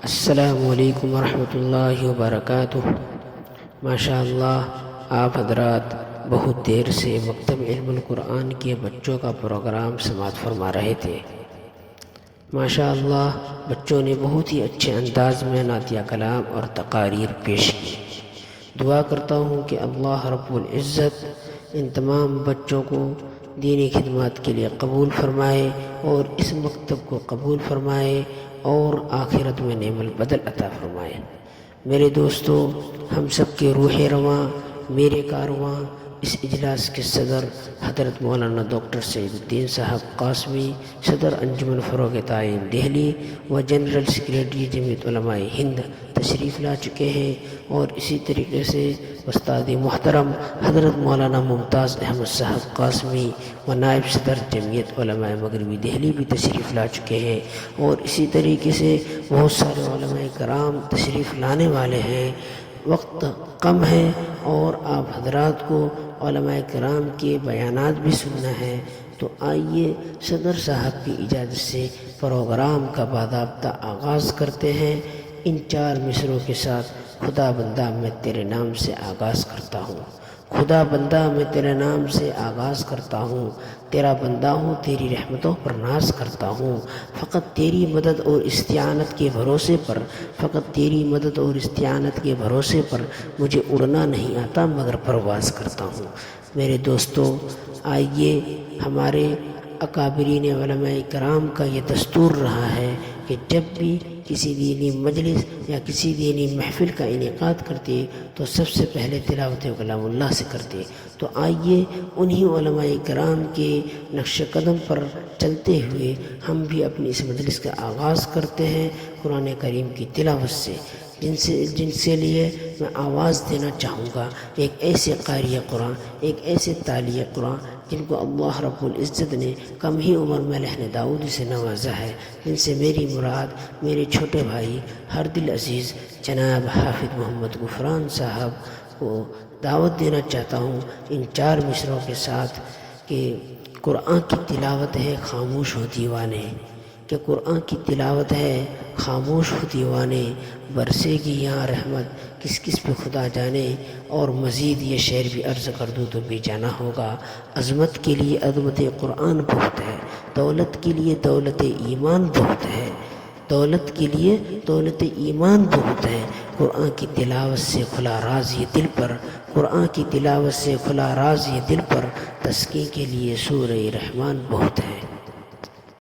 السلام علیکم ورحمۃ اللہ وبرکاتہ۔ ماشاء اللہ آپ حضرات بہت دیر سے مکتب علم القرآن کے بچوں کا پروگرام سماعت فرما رہے تھے۔ ماشاء اللہ بچوں نے بہت ہی اچھے انداز میں نعتیہ کلام اور تقاریر پیش کی۔ دعا کرتا ہوں کہ اللہ رب العزت ان تمام بچوں کو دینی خدمات کے لیے قبول فرمائے اور اس مکتب کو قبول فرمائے اور آخرت میں نعم البدل عطا فرمائے۔ میرے دوستو، ہم سب کے روح رواں میرے کارواں اس اجلاس کے صدر حضرت مولانا ڈاکٹر سعید الدین صاحب قاسمی، صدر انجمن فروغ تعلیم دہلی و جنرل سیکریٹری جمعیت علماء ہند تشریف لا چکے ہیں، اور اسی طریقے سے استاد محترم حضرت مولانا ممتاز احمد صاحب قاسمی و نائب صدر جمعیت علماء مغربی دہلی بھی تشریف لا چکے ہیں، اور اسی طریقے سے بہت سارے علماء کرام تشریف لانے والے ہیں۔ وقت کم ہے اور آپ حضرات کو علماء کرام کے بیانات بھی سننا ہے، تو آئیے صدر صاحب کی اجازت سے پروگرام کا باضابطہ آغاز کرتے ہیں۔ ان 4 مصروں کے ساتھ خدا بندہ میں تیرے نام سے آغاز کرتا ہوں، خدا بندہ میں تیرے نام سے آغاز کرتا ہوں، تیرا بندہ ہوں، تیری رحمتوں پر ناز کرتا ہوں، فقط تیری مدد اور استعانت کے بھروسے پر، فقط تیری مدد اور استعانت کے بھروسے پر مجھے اڑنا نہیں آتا مگر پرواز کرتا ہوں۔ میرے دوستو، آئیے، ہمارے اکابرین علماء کرام کا یہ دستور رہا ہے کہ جب بھی کسی دینی مجلس یا کسی دینی محفل کا انعقاد کرتے تو سب سے پہلے تلاوت کلام اللہ سے کرتے۔ تو آئیے انہی علماء کرام کے نقش قدم پر چلتے ہوئے ہم بھی اپنی اس مجلس کا آغاز کرتے ہیں قرآن کریم کی تلاوت سے، جن سے لیے میں آواز دینا چاہوں گا ایک ایسے قاری قرآن، ایک ایسے تالی قرآن جن کو اللہ رب العزت نے کم ہی عمر میں لحن داؤد سے نوازا ہے، جن سے میری مراد میرے چھوٹے بھائی ہر دل عزیز جناب حافظ محمد غفران صاحب کو دعوت دینا چاہتا ہوں ان 4 مصروں کے ساتھ کہ قرآن کی تلاوت ہے خاموش ہو دیوانے، کہ قرآن کی تلاوت ہے خاموش ہو دیوانے، برسے گی یہاں رحمت کس کس پہ خدا جانے، اور مزید یہ شعر بھی عرض کر دوں تو بھی جانا ہوگا۔ عظمت کے لیے عظمت قرآن بہت ہے، دولت کے لیے دولت ایمان بہت ہے، دولت کے لیے دولت ایمان بہت ہے، قرآن کی تلاوت سے کھلا راز یہ دل پر، قرآن کی تلاوت سے کھلا راز یہ دل پر، تسکین کے لیے سورہ رحمان بہت ہے۔